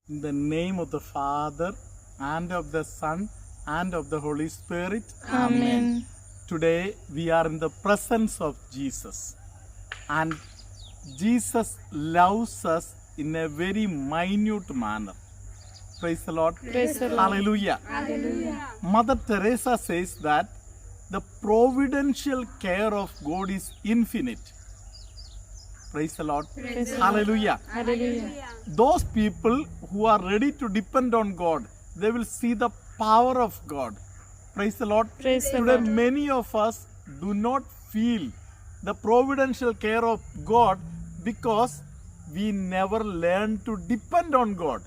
In the name of the Father, and of the Son, and of the Holy Spirit. Amen. Today we are in the presence of Jesus. And Jesus loves us in a very minute manner. Praise the Lord. Praise the Lord. Hallelujah. Hallelujah. Mother Teresa says that the providential care of God is infinite. Praise the Lord. Praise the Lord. Hallelujah. Hallelujah. Those people who are ready to depend on God, they will see the power of God. Praise the Lord. Praise the Today, Lord. many of us do not feel the providential care of God because we never learn to depend on God.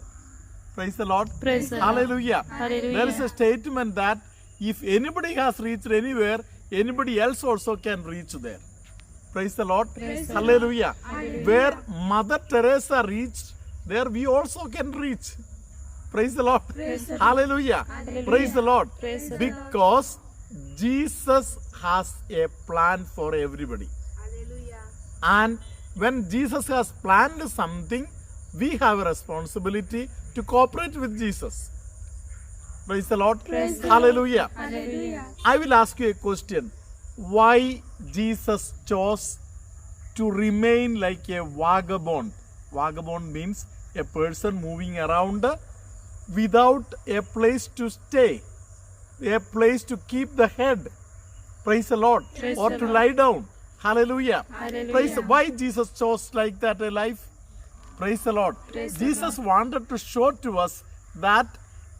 Praise the Lord. Praise the Lord. Hallelujah. Hallelujah. There is a statement that if anybody has reached anywhere, anybody else also can reach there. Praise the Lord. Praise the Hallelujah. Where Mother Teresa reached, there we also can reach. Praise the Lord. Praise the Lord. Hallelujah. Hallelujah. Praise the Lord. Praise the Lord. Because Jesus has a plan for everybody. And when Jesus has planned something, we have a responsibility to cooperate with Jesus. Praise the Lord. Praise the Hallelujah. Hallelujah. I will ask you a question. Why Jesus chose to remain like a vagabond? Vagabond means a person moving around without a place to stay, a place to keep the head. Praise the Lord. Praise Or the to Lord. lie down. Hallelujah. Hallelujah. Praise. Why Jesus chose like that a life? Praise the Lord. Praise the Jesus wanted to show to us that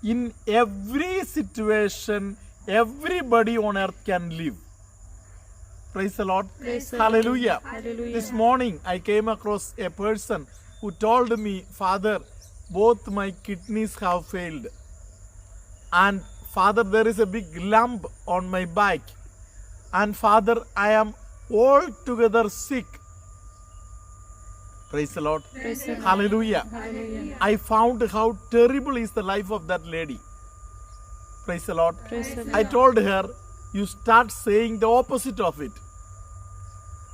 in every situation, everybody on earth can live. Praise the Lord. Praise the Hallelujah. Hallelujah. This morning I came across a person who told me, Father, both my kidneys have failed. And Father, there is a big lump on my back. And Father, I am altogether sick. Praise the Lord. Praise the Lord. Hallelujah. Hallelujah. I found how terrible is the life of that lady. Praise the Lord. Praise the Lord. I told her, you start saying the opposite of it.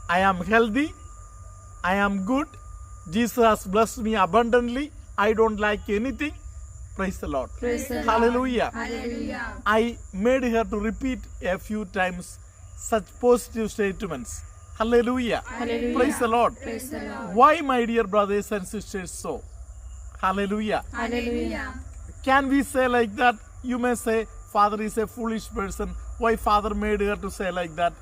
I am healthy. I am good. Jesus has blessed me abundantly. I don't lack anything. Praise the Lord. Praise the Lord. Hallelujah. Hallelujah. I made her to repeat a few times such positive statements. Hallelujah. Hallelujah. Praise the Lord. Praise the Lord. Why, my dear brothers and sisters, so? Hallelujah. Hallelujah. Can we say like that? You may say, Father is a foolish person. Why Father made her to say like that?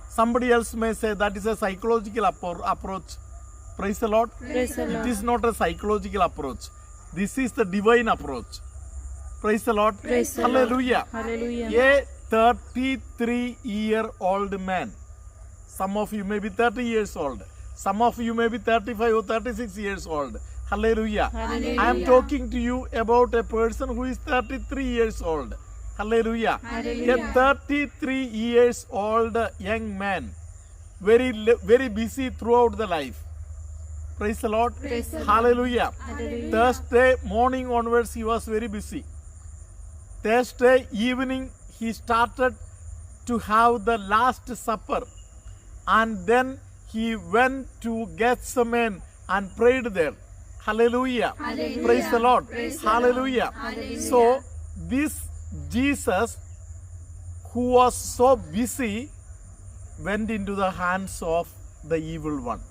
Somebody else may say that is a psychological approach. Praise the Lord. Praise the It Lord. is not a psychological approach. This is the divine approach. Praise the Lord. Praise the Lord. Hallelujah. Hallelujah. A 33-year-old man. Some of you may be 30 years old. Some of you may be 35 or 36 years old. Hallelujah. Hallelujah. I am talking to you about a person who is 33 years old. Hallelujah. Hallelujah. A 33 years old young man. Very busy throughout the life. Praise the Lord. Praise the Lord. Hallelujah. Hallelujah. Thursday morning onwards he was very busy. Thursday evening he started to have the last supper. And then he went to Gethsemane and prayed there. Hallelujah. Hallelujah. Praise the Lord. Praise the Hallelujah. Hallelujah. So this Jesus who was so busy went into the hands of the evil one.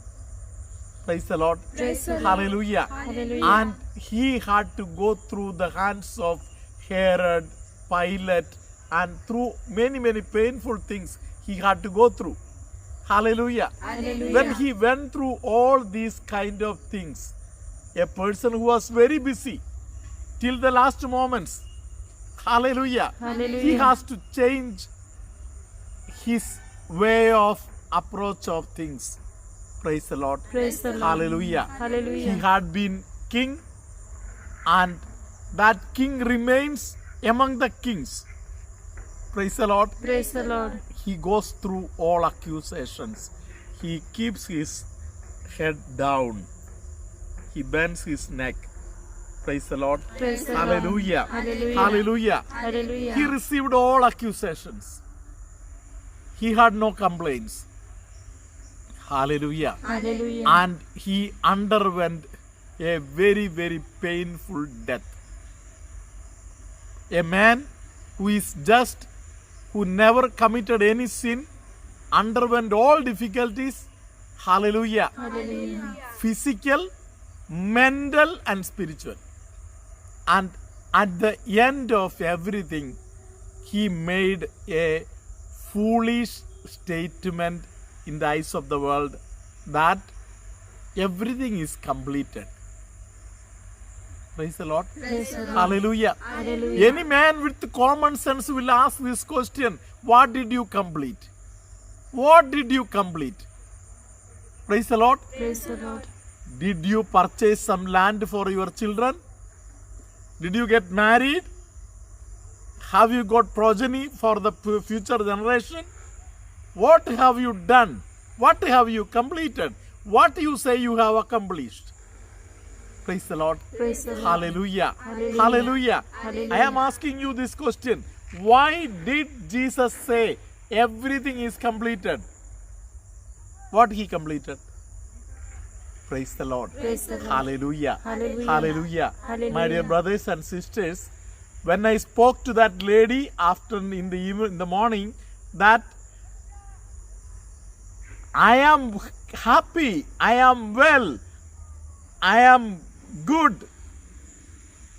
Praise the Lord. Praise the Lord. Hallelujah. Hallelujah. And he had to go through the hands of Herod, Pilate, and through many painful things he had to go through. Hallelujah. Hallelujah. When he went through all these kind of things, a person who was very busy till the last moments, hallelujah, Hallelujah. he has to change his way of approach of things. Praise the Lord. Praise the Lord. Hallelujah. Hallelujah. He had been king, and that king remains among the kings. Praise the Lord. Praise the Lord. He goes through all accusations. He keeps his head down. He bends his neck. Praise the Lord. Praise the Lord. Hallelujah. Hallelujah. Hallelujah. Hallelujah. He received all accusations. He had no complaints. Hallelujah. Hallelujah. And he underwent a very, very painful death. A man who is just, who never committed any sin, underwent all difficulties, hallelujah, Hallelujah. physical, mental, and spiritual. And at the end of everything, he made a foolish statement in the eyes of the world that everything is completed. Praise the Lord. Praise the Lord. Hallelujah. Hallelujah. Any man with common sense will ask this question: what did you complete? What did you complete? Praise the Lord. Praise the Lord. Did you purchase some land for your children? Did you get married? Have you got progeny for the future generation? What have you done? What have you completed? What you say you have accomplished? Praise the Lord. Praise the Lord. Hallelujah. Hallelujah. Hallelujah. Hallelujah. I am asking you this question. Why did Jesus say everything is completed? What he completed? Praise the Lord. Praise the Lord. Hallelujah. Hallelujah. Hallelujah. Hallelujah. My dear brothers and sisters, when I spoke to that lady after in the morning that I am happy, I am well, I am good,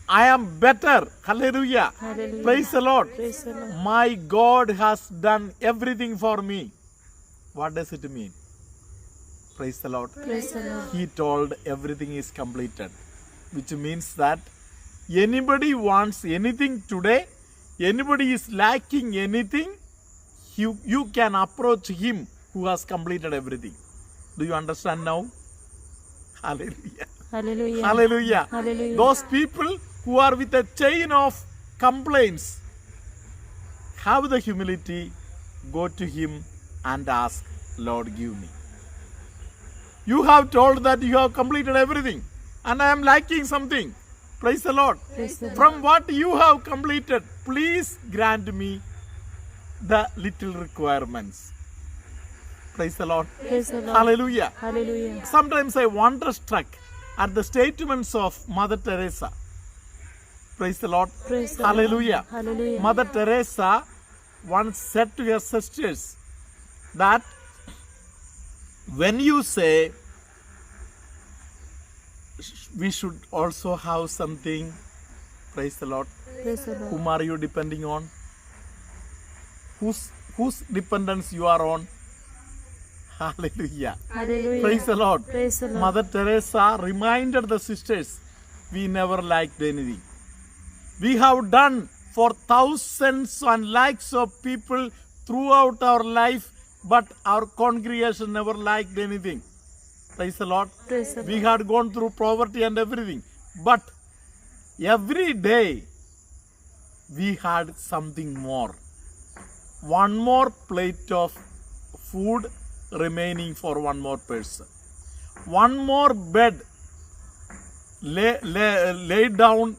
I am better. Hallelujah. Hallelujah. Praise the Lord. Praise the Lord. My God has done everything for me. What does it mean? Praise the Lord. Praise the Lord. He told everything is completed, which means that anybody wants anything today, anybody is lacking anything, you can approach him who has completed everything. Do you understand now? Hallelujah. Hallelujah. Hallelujah. Hallelujah. Those people who are with a chain of complaints, have the humility, go to him and ask, Lord, give me. You have told that you have completed everything and I am lacking something. Praise the Lord. Praise the Lord. From what you have completed, please grant me the little requirements. Praise the Lord. Praise the Lord. Hallelujah. Hallelujah. Sometimes I wonderstruck at the statements of Mother Teresa. Praise the Lord. Praise the Hallelujah. Lord. Hallelujah. Mother Teresa once said to her sisters that when you say we should also have something, praise the Lord, Praise the Lord. whom are you depending on? Whose dependence you are on? Hallelujah. Hallelujah. Praise the Lord. Praise the Lord. Mother Teresa reminded the sisters, we never lacked anything. We have done for thousands and lakhs of people throughout our life, but our congregation never lacked anything. Praise the Lord. Praise the We Lord. had gone through poverty and everything, but every day we had something more. One more plate of food remaining for one more person. One more bed laid down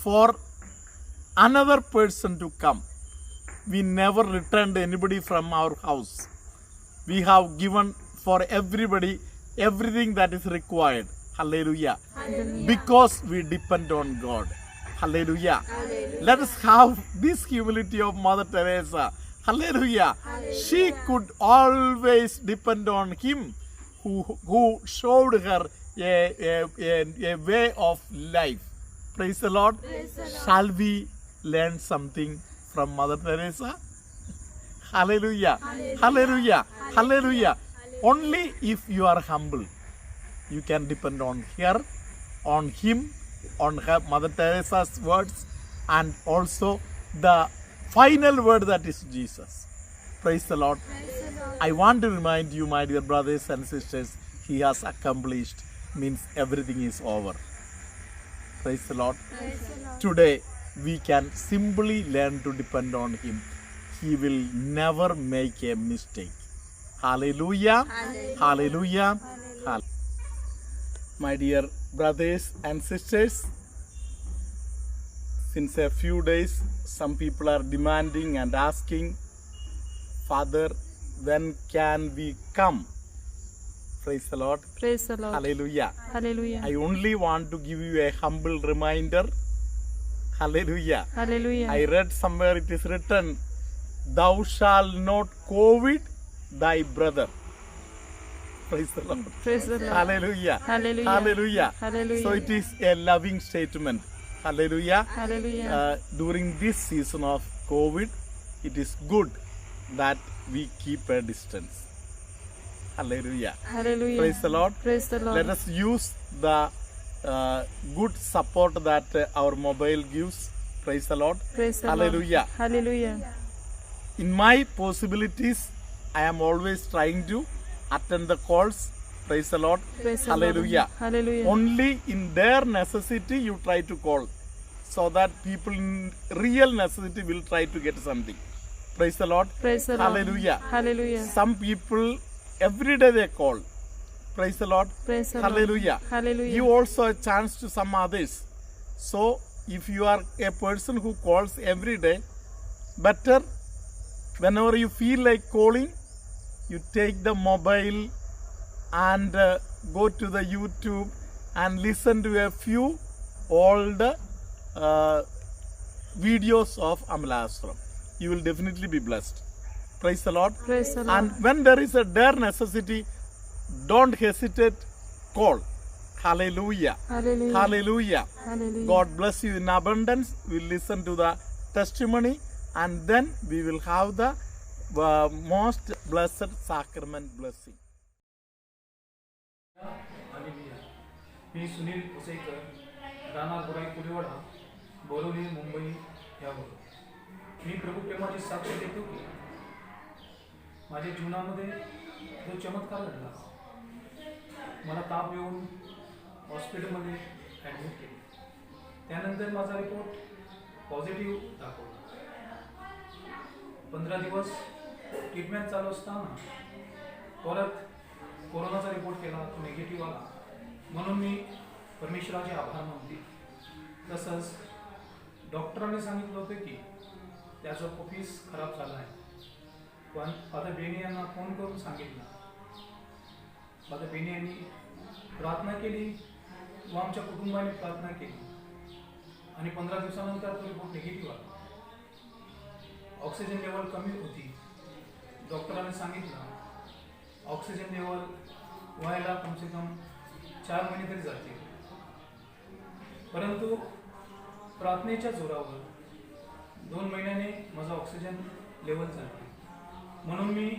for another person to come. We never returned anybody from our house. We have given for everybody everything that is required. Hallelujah. Because we depend on God. Hallelujah. Let us have this humility of Mother Teresa. Hallelujah. She could always depend on him who showed her a way of life. Praise the Lord. Shall we learn something from Mother Teresa? Hallelujah. Hallelujah. Hallelujah. Only if you are humble, you can depend on her, on him, on her, Mother Teresa's words, and also the final word, that is Jesus. Praise the Lord. I want to remind you, my dear brothers and sisters, he has accomplished, means everything is over. Praise the Lord. Today, we can simply learn to depend on him. He will never make a mistake. Hallelujah. Hallelujah. Hallelujah. My dear brothers and sisters, since a few days, some people are demanding and asking, Father, when can we come Praise the Lord. Praise the Lord. Hallelujah. Hallelujah. I only want to give you a humble reminder. Hallelujah. Hallelujah. I read somewhere it is written, thou shalt not COVID thy brother. Praise the Lord. Praise the Lord. Hallelujah. Hallelujah. Hallelujah. Hallelujah. So it is a loving statement. Hallelujah. Hallelujah. During this season of COVID, it is good that we keep a distance. Hallelujah. Hallelujah. Praise the Lord. Praise the Lord. Let us use the good support that our mobile gives. Praise the Lord. Praise the Hallelujah. Lord. Hallelujah. In my possibilities, I am always trying to attend the calls. Praise the Lord. Praise the Hallelujah. Lord. Hallelujah. Only in their necessity you try to call, so that people in real necessity will try to get something. Praise the Lord. Praise the Lord. Hallelujah. Hallelujah. Some people every day they call. Praise the Lord. Praise the Lord. Hallelujah. Hallelujah. Give also a chance to some others. So if you are a person who calls every day, better whenever you feel like calling, you take the mobile and go to the YouTube and listen to a few old videos of Amala Ashram. You will definitely be blessed. Praise the Lord. Praise the Lord. And when there is a dire necessity, don't hesitate, call. Hallelujah. Hallelujah. Hallelujah. Hallelujah. God bless you in abundance. We'll listen to the testimony and then we will have the most blessed sacrament blessing. Hallelujah. मी सुनील पुसेकर, राहणार बोराई कुडेवाडा, बोरवली, मुंबई यावरून. मी प्रभू प्रेमाची साक्ष देतो की माझ्या जीवनामध्ये जो चमत्कार घडला, मला ताप येऊन हॉस्पिटलमध्ये ॲडमिट केले. त्यानंतर माझा रिपोर्ट पॉझिटिव्ह दाखवला. 15 दिवस ट्रीटमेंट चालू असताना परत कोरोनाचा रिपोर्ट केला, तो निगेटिव्ह आला. म्हणून मी परमेश्वराचे आभार मानते. तसंच डॉक्टरांनी सांगितलं होतं की त्याचा पीस खराब झाला आहे. पण आता बेनी यांना फोन करून सांगितलं. आता बेनी यांनी प्रार्थना केली व आमच्या कुटुंबाने प्रार्थना केली आणि 15 दिवसानंतर तो रिपोर्ट निगेटिव्ह आला. ऑक्सिजन लेवल कमी होती. डॉक्टरांनी सांगितलं ऑक्सिजन लेवल व्हायला कम से कम 4 महिने तरी जातील. परंतु प्रार्थनेच्या जोरावर 2 महिन्याने माझा ऑक्सिजन लेवल झाला. म्हणून मी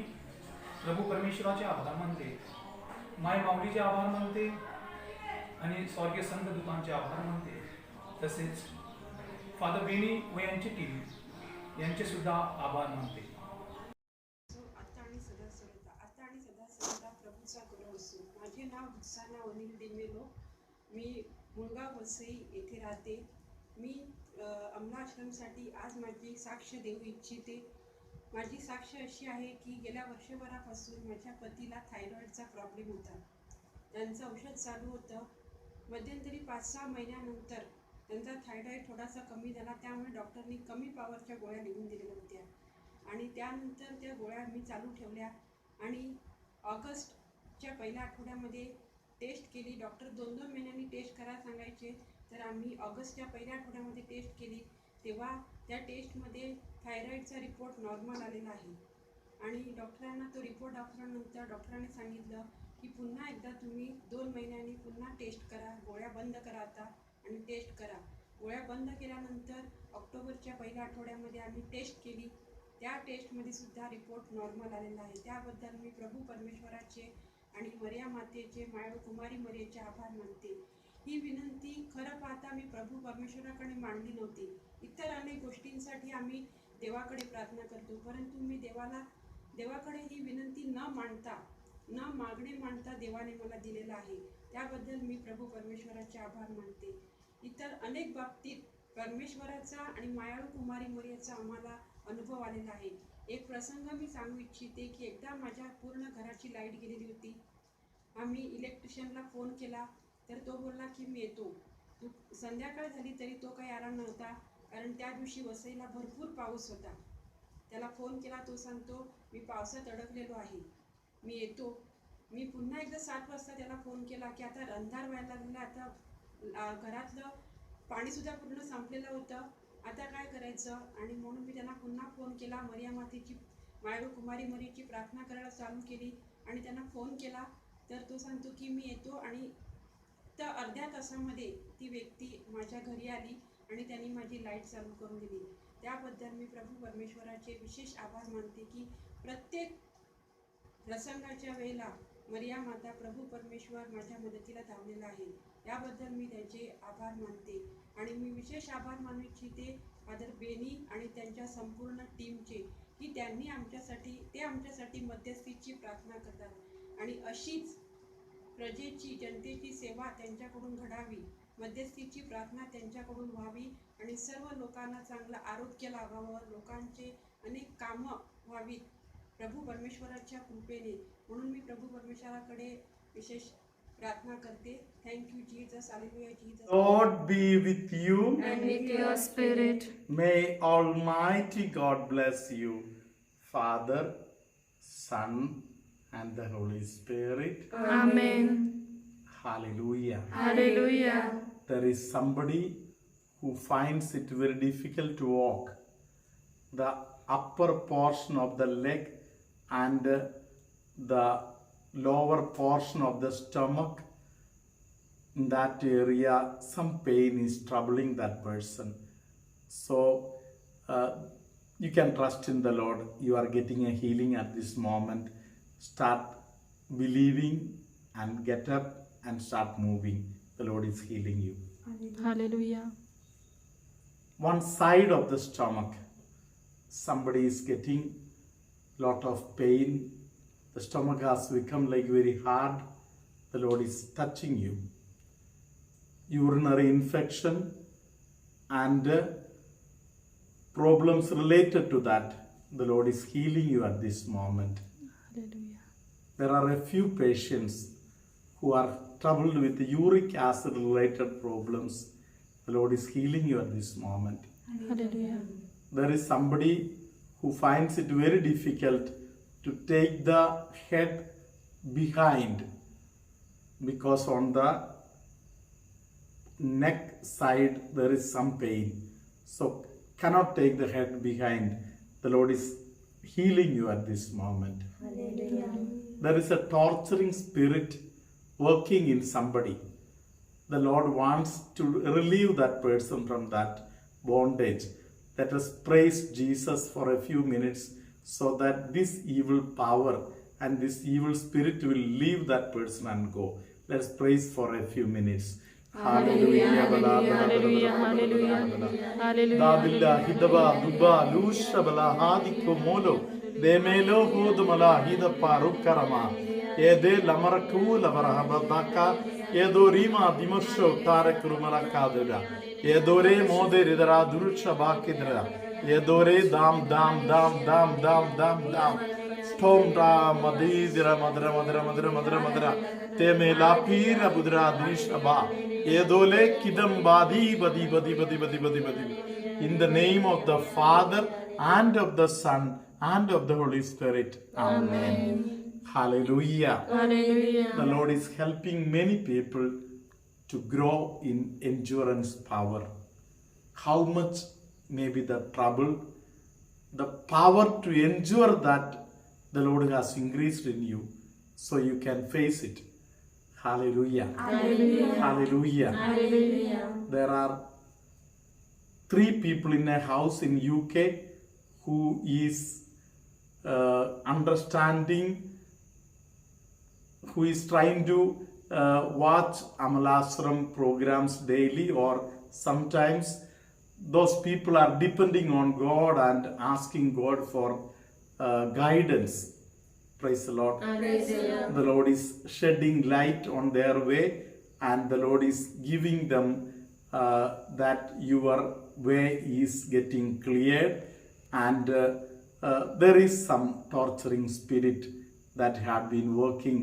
प्रभू परमेश्वराचे आभार मानते, माय माऊलीचे आभार मानते आणि स्वर्गीय संत दुकानचे आभार मानते. तसेच फादर बेनी व यांची टीम यांचे सुद्धा आभार मानते. सदा प्रभूचा गुरु असो. माझे नाव भुसाना अनिल डिमेलो. मी मुळगाव वसई येथे राहते. मी अमला आश्रमसाठी आज माझी साक्ष देऊ इच्छिते. माझी साक्ष अशी आहे की गेल्या वर्षभरापासून माझ्या पतीला थायरॉईडचा प्रॉब्लेम होता. त्यांचं औषध चालू होतं. मध्यंतरी 5-6 महिन्यानंतर त्यांचा थायरॉईड थोडासा कमी झाला. त्यामुळे डॉक्टरनी कमी पॉवरच्या गोळ्या लिहून दिलेल्या होत्या आणि त्यानंतर त्या गोळ्या मी चालू ठेवल्या आणि ऑगस्टच्या पहिल्या आठवड्यामध्ये टेस्ट केली. डॉक्टर 2-2 महिन्यांनी टेस्ट करायला सांगायचे, तर आम्ही ऑगस्टच्या पहिल्या आठवड्यामध्ये टेस्ट केली. तेव्हा त्या टेस्टमध्ये थायरॉईडचा रिपोर्ट नॉर्मल आलेला आहे आणि डॉक्टरांना तो रिपोर्ट दाखवल्यानंतर डॉक्टरांनी सांगितलं की पुन्हा एकदा तुम्ही 2 महिन्यांनी पुन्हा टेस्ट करा, गोळ्या बंद करा आता आणि टेस्ट करा. गोळ्या बंद केल्यानंतर ऑक्टोबरच्या पहिल्या आठवड्यामध्ये आम्ही टेस्ट केली. त्या टेस्टमध्ये सुद्धा रिपोर्ट नॉर्मल आलेला आहे. त्याबद्दल मी प्रभू परमेश्वराचे आणि मर्या मातेचे, मायळू कुमारी मर्याचे आभार मानते. ही विनंती खरं पाहता मी प्रभू परमेश्वराकडे मांडली नव्हती. इतर अनेक गोष्टींसाठी आम्ही देवाकडे प्रार्थना करतो, परंतु मी देवाकडे ही विनंती न मागता देवाने मला दिलेला आहे. त्याबद्दल मी प्रभू परमेश्वराचे आभार मानते. इतर अनेक बाबतीत परमेश्वराचा आणि मायाळू कुमारी मर्याचा आम्हाला अनुभव आलेला आहे. एक प्रसंग मी सांगू इच्छिते की एकदा माझ्या पूर्ण घराची लाईट गेलेली होती. आम्ही इलेक्ट्रिशियनला फोन केला तर तो बोलला की मी येतो. संध्याकाळ झाली तरी तो काही आला नव्हता, कारण त्या दिवशी वसईला भरपूर पाऊस होता. त्याला फोन केला, तो सांगतो मी पावसात अडकलेलो आहे, मी येतो. मी पुन्हा एकदा 7 वाजता त्याला फोन केला की आता अंधार व्हायला लागला, आता घरातलं पाणीसुद्धा पूर्ण संपलेलं होतं, आता काय करायचं. आणि म्हणून मी त्यांना पुन्हा फोन केला, मरिया मातेची मायरू कुमारी मरीची प्रार्थना करायला चालू केली आणि त्यांना फोन केला. तर तो सांगतो की मी येतो. आणि त्या अर्ध्या तासामध्ये ती व्यक्ती माझ्या घरी आली आणि त्यांनी माझी लाईट चालू करून दिली. त्याबद्दल मी प्रभू परमेश्वराचे विशेष आभार मानते की प्रत्येक प्रसंगाच्या वेळेला मरिया माता प्रभू परमेश्वर माझ्या मदतीला धावलेला आहे. याबद्दल मी त्यांचे आभार मानते. आणि मी विशेष आभार मानू इच्छिते फादर बेनी आणि त्यांच्या संपूर्ण टीमचे की त्यांनी आमच्यासाठी मध्यस्थीची प्रार्थना करतात आणि अशीच प्रजेची जनतेची सेवा त्यांच्याकडून घडावी, मध्यस्थीची प्रार्थना त्यांच्याकडून व्हावी आणि सर्व लोकांना चांगलं आरोग्य लाभावं, लोकांचे अनेक कामं व्हावीत प्रभू परमेश्वराच्या कृपेने. म्हणून मी प्रभू परमेश्वराकडे विशेष प्रार्थना करते. Thank you Jesus, hallelujah Jesus. Lord be with you. And with your spirit. May Almighty God bless you, Father, Son, and the Holy Spirit. Amen. Hallelujah. Hallelujah. There is somebody who finds it very difficult to walk. The upper portion of the leg and the lower portion of the stomach, in that area, some pain is troubling that person. So, you can trust in the Lord. You are getting a healing at this moment. Start believing and get up and start moving. The Lord is healing you. Hallelujah. One side of the stomach, somebody is getting lot of pain. The stomach has become like very hard. The Lord is touching you. Urinary infection and problems related to that, the Lord is healing you at this moment. Hallelujah. There are a few patients who are troubled with uric acid related problems. The Lord is healing you at this moment. Hallelujah. There is somebody who finds it very difficult to take the head behind because on the neck side there is some pain. So cannot take the head behind. The Lord is healing you at this moment. Hallelujah. There is a torturing spirit working in somebody. The Lord wants to relieve that person from that bondage. Let us praise Jesus for a few minutes so that this evil power and this evil spirit will leave that person and go. Let's praise for a few minutes. Hallelujah. Hallelujah. Hallelujah. Hallelujah. Dabilla hidaba duba lushabala hadiko molo demelo hudmala hidapa rukarama ede lamaraku lavarahabadaka edorima dimasho tarakurumala kadura edore mode ridara durushabakidra edore dam dam dam dam dam dam dam tom da madidra madra madra madra madra madra teme lapira budra drishaba edole kidam badi badi badi badi badi badi badi. In the name of the Father and of the Son and of the Holy Spirit. Amen. Hallelujah. Hallelujah. The Lord is helping many people to grow in endurance power. How much may be the trouble, the power to endure that the Lord has increased in you so you can face it. Hallelujah. Hallelujah. Hallelujah. Hallelujah. There are 3 people in a house in UK who is understanding, who is trying to watch Amalasram programs daily, or sometimes those people are depending on God and asking God for guidance. Praise the Lord. Hallelujah. The Lord is shedding light on their way and the Lord is giving them that your way is getting cleared, and there is some torturing spirit that had been working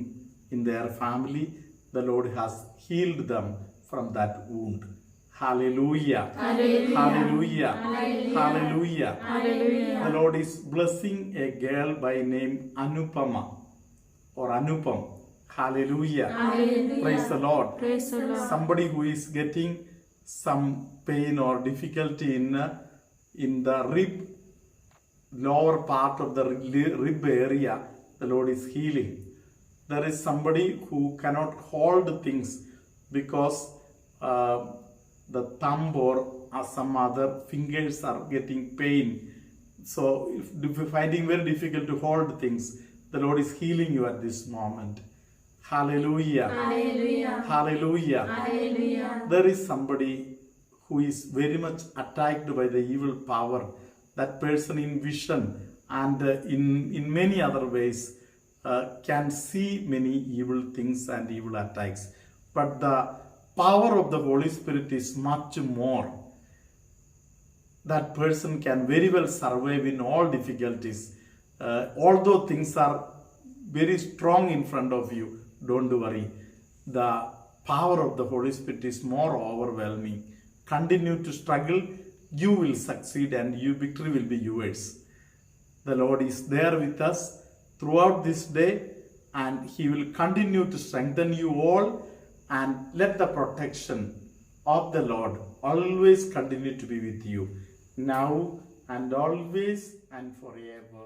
in their family. The Lord has healed them from that wound. Hallelujah. Hallelujah. Hallelujah. Hallelujah. Hallelujah. The Lord is blessing a girl by name Anupama or Anupam. Hallelujah. Hallelujah. Praise the Lord. Praise the Lord. Somebody who is getting some pain or difficulty in the lower part of the rib area, the Lord is healing. There is somebody who cannot hold things because the thumb or some other fingers are getting pain. So if you're finding very difficult to hold things, the Lord is healing you at this moment. Hallelujah. Hallelujah. Hallelujah. Hallelujah. There is somebody who is very much attacked by the evil power. That person in vision and in many other ways can see many evil things and evil attacks. But the power of the Holy Spirit is much more. That person can very well survive in all difficulties. Although things are very strong in front of you, don't worry. The power of the Holy Spirit is more overwhelming. Continue to struggle. You will succeed and your victory will be yours. The Lord is there with us throughout this day, and He will continue to strengthen you all, and let the protection of the Lord always continue to be with you, now and always and forever.